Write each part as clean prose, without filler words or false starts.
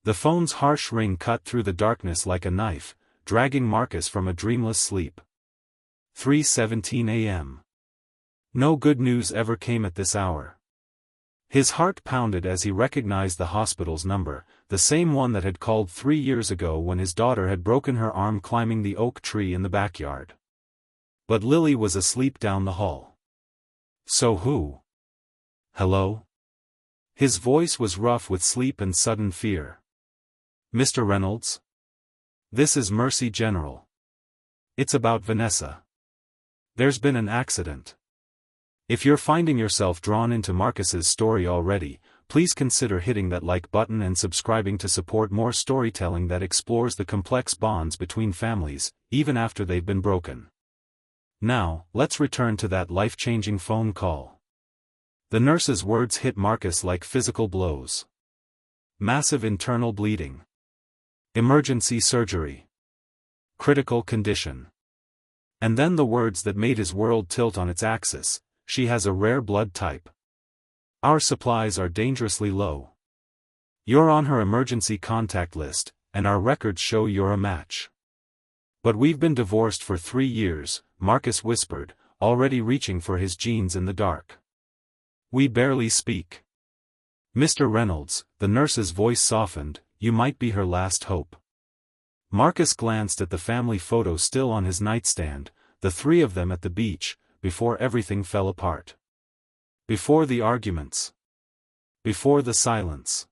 The phone's harsh ring cut through the darkness like a knife, dragging Marcus from a dreamless sleep. 3:17 a.m. No good news ever came at this hour. His heart pounded as he recognized the hospital's number, the same one that had called 3 years ago when his daughter had broken her arm climbing the oak tree in the backyard. But Lily was asleep down the hall. So who? Hello? His voice was rough with sleep and sudden fear. Mr. Reynolds? This is Mercy General. It's about Vanessa. There's been an accident. If you're finding yourself drawn into Marcus's story already, please consider hitting that like button and subscribing to support more storytelling that explores the complex bonds between families, even after they've been broken. Now, let's return to that life-changing phone call. The nurse's words hit Marcus like physical blows. Massive internal bleeding. Emergency surgery. Critical condition. And then the words that made his world tilt on its axis: she has a rare blood type. Our supplies are dangerously low. You're on her emergency contact list, and our records show you're a match. But we've been divorced for 3 years, Marcus whispered, already reaching for his jeans in the dark. We barely speak. Mr. Reynolds, the nurse's voice softened, you might be her last hope. Marcus glanced at the family photo still on his nightstand, the three of them at the beach, before everything fell apart. Before the arguments. Before the silence.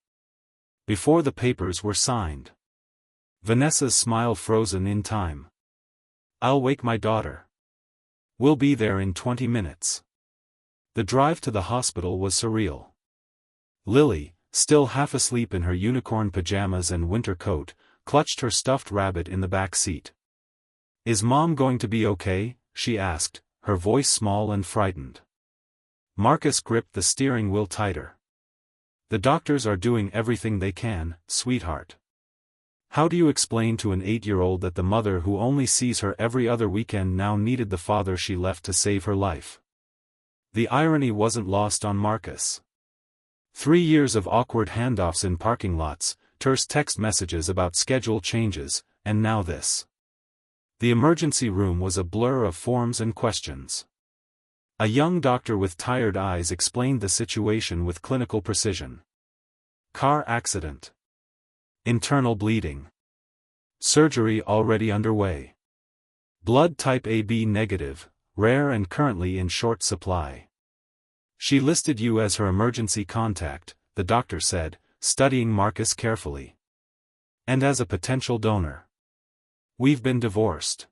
Before the papers were signed. Vanessa's smile frozen in time. I'll wake my daughter. We'll be there in 20 minutes. The drive to the hospital was surreal. Lily, still half asleep in her unicorn pajamas and winter coat, clutched her stuffed rabbit in the back seat. Is Mom going to be okay? She asked, her voice small and frightened. Marcus gripped the steering wheel tighter. The doctors are doing everything they can, sweetheart. How do you explain to an 8-year-old that the mother who only sees her every other weekend now needed the father she left to save her life? The irony wasn't lost on Marcus. 3 years of awkward handoffs in parking lots, terse text messages about schedule changes, and now this. The emergency room was a blur of forms and questions. A young doctor with tired eyes explained the situation with clinical precision. Car accident. Internal bleeding. Surgery already underway. Blood type AB negative, rare and currently in short supply. She listed you as her emergency contact, the doctor said, studying Marcus carefully. And as a potential donor. We've been divorced.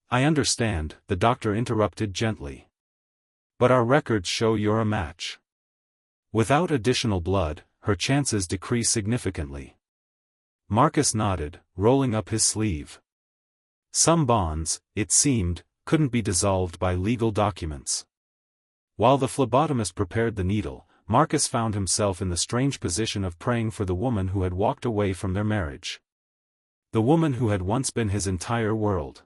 I understand, the doctor interrupted gently. But our records show you're a match. Without additional blood, her chances decrease significantly. Marcus nodded, rolling up his sleeve. Some bonds, it seemed, couldn't be dissolved by legal documents. While the phlebotomist prepared the needle, Marcus found himself in the strange position of praying for the woman who had walked away from their marriage. The woman who had once been his entire world.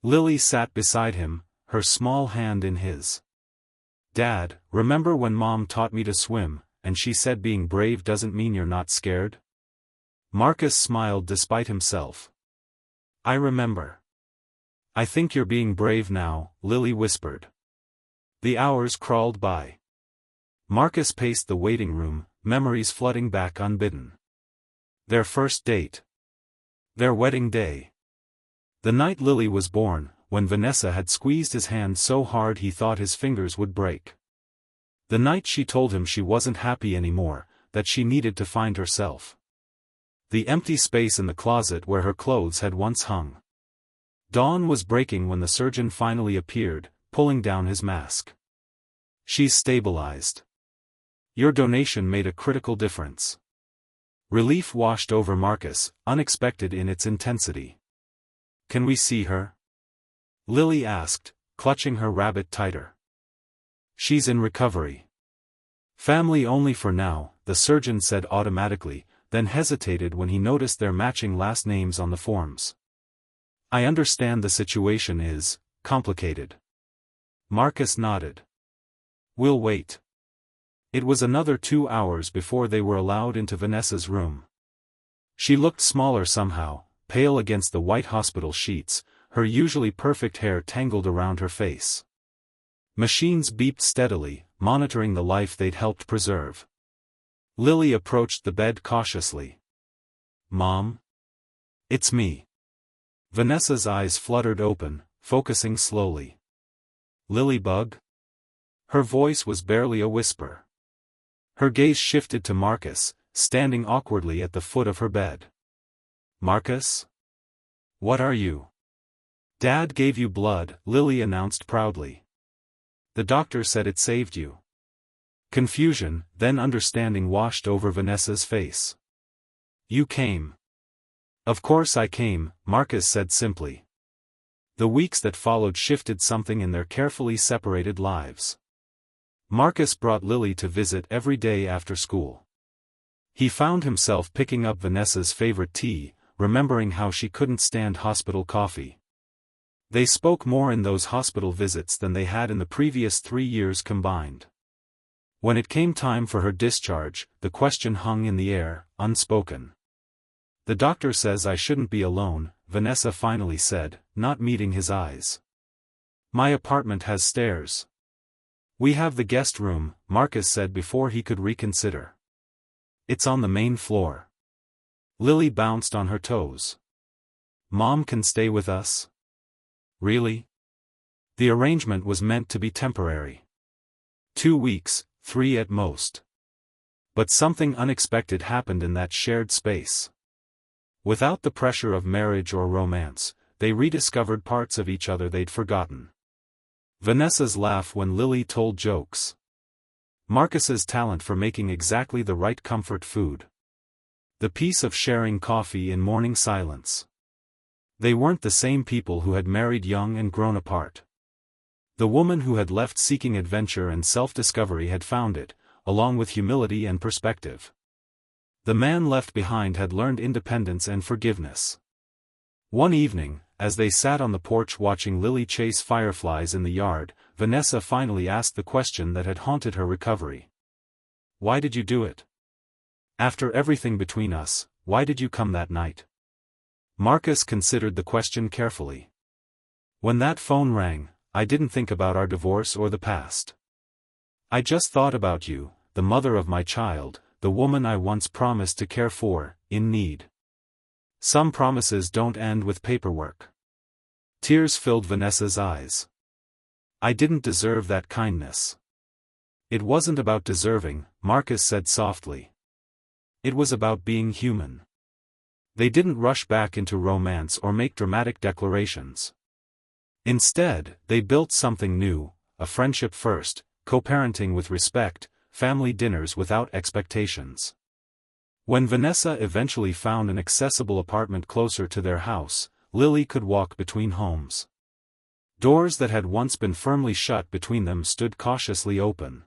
Lily sat beside him, her small hand in his. Dad, remember when Mom taught me to swim, and she said being brave doesn't mean you're not scared? Marcus smiled despite himself. I remember. I think you're being brave now, Lily whispered. The hours crawled by. Marcus paced the waiting room, memories flooding back unbidden. Their first date. Their wedding day. The night Lily was born, when Vanessa had squeezed his hand so hard he thought his fingers would break. The night she told him she wasn't happy anymore, that she needed to find herself. The empty space in the closet where her clothes had once hung. Dawn was breaking when the surgeon finally appeared, pulling down his mask. She's stabilized. Your donation made a critical difference. Relief washed over Marcus, unexpected in its intensity. Can we see her? Lily asked, clutching her rabbit tighter. She's in recovery. Family only for now, the surgeon said automatically, then hesitated when he noticed their matching last names on the forms. I understand the situation is complicated. Marcus nodded. We'll wait. It was another 2 hours before they were allowed into Vanessa's room. She looked smaller somehow, pale against the white hospital sheets, her usually perfect hair tangled around her face. Machines beeped steadily, monitoring the life they'd helped preserve. Lily approached the bed cautiously. "Mom? It's me." Vanessa's eyes fluttered open, focusing slowly. "Lilybug?" Her voice was barely a whisper. Her gaze shifted to Marcus, standing awkwardly at the foot of her bed. "Marcus? What are you?" "Dad gave you blood," Lily announced proudly. "The doctor said it saved you." Confusion, then understanding washed over Vanessa's face. "You came." "Of course I came," Marcus said simply. The weeks that followed shifted something in their carefully separated lives. Marcus brought Lily to visit every day after school. He found himself picking up Vanessa's favorite tea, remembering how she couldn't stand hospital coffee. They spoke more in those hospital visits than they had in the previous 3 years combined. When it came time for her discharge, the question hung in the air, unspoken. "The doctor says I shouldn't be alone," Vanessa finally said, not meeting his eyes. "My apartment has stairs." "We have the guest room," Marcus said before he could reconsider. "It's on the main floor." Lily bounced on her toes. "Mom can stay with us?" "Really?" The arrangement was meant to be temporary. 2 weeks, 3 at most. But something unexpected happened in that shared space. Without the pressure of marriage or romance, they rediscovered parts of each other they'd forgotten. Vanessa's laugh when Lily told jokes. Marcus's talent for making exactly the right comfort food. The peace of sharing coffee in morning silence. They weren't the same people who had married young and grown apart. The woman who had left seeking adventure and self-discovery had found it, along with humility and perspective. The man left behind had learned independence and forgiveness. One evening, as they sat on the porch watching Lily chase fireflies in the yard, Vanessa finally asked the question that had haunted her recovery. "Why did you do it? After everything between us, why did you come that night?" Marcus considered the question carefully. "When that phone rang, I didn't think about our divorce or the past. I just thought about you, the mother of my child, the woman I once promised to care for, in need. Some promises don't end with paperwork." Tears filled Vanessa's eyes. "I didn't deserve that kindness." "It wasn't about deserving," Marcus said softly. "It was about being human." They didn't rush back into romance or make dramatic declarations. Instead, they built something new, a friendship first, co-parenting with respect, family dinners without expectations. When Vanessa eventually found an accessible apartment closer to their house, Lily could walk between homes. Doors that had once been firmly shut between them stood cautiously open.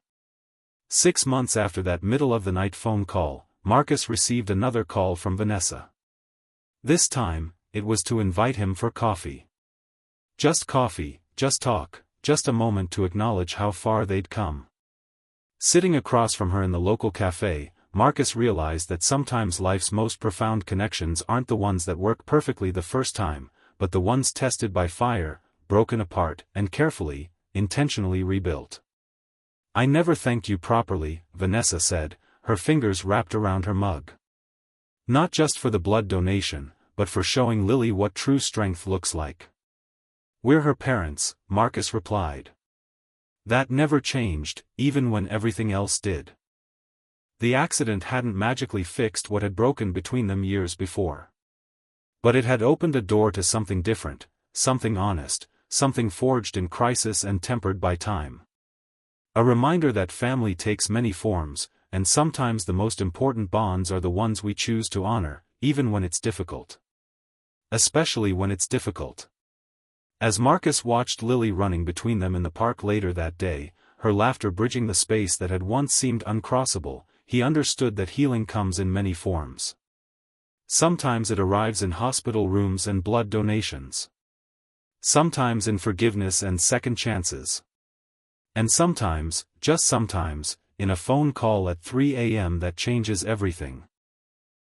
6 months after that middle-of-the-night phone call, Marcus received another call from Vanessa. This time, it was to invite him for coffee. Just coffee, just talk, just a moment to acknowledge how far they'd come. Sitting across from her in the local cafe, Marcus realized that sometimes life's most profound connections aren't the ones that work perfectly the first time, but the ones tested by fire, broken apart, and carefully, intentionally rebuilt. "I never thanked you properly," Vanessa said, her fingers wrapped around her mug. "Not just for the blood donation, but for showing Lily what true strength looks like." "We're her parents," Marcus replied. That never changed, even when everything else did. The accident hadn't magically fixed what had broken between them years before. But it had opened a door to something different, something honest, something forged in crisis and tempered by time. A reminder that family takes many forms, and sometimes the most important bonds are the ones we choose to honor, even when it's difficult. Especially when it's difficult. As Marcus watched Lily running between them in the park later that day, her laughter bridging the space that had once seemed uncrossable, he understood that healing comes in many forms. Sometimes it arrives in hospital rooms and blood donations. Sometimes in forgiveness and second chances. And sometimes, just sometimes, in a phone call at 3 a.m. that changes everything.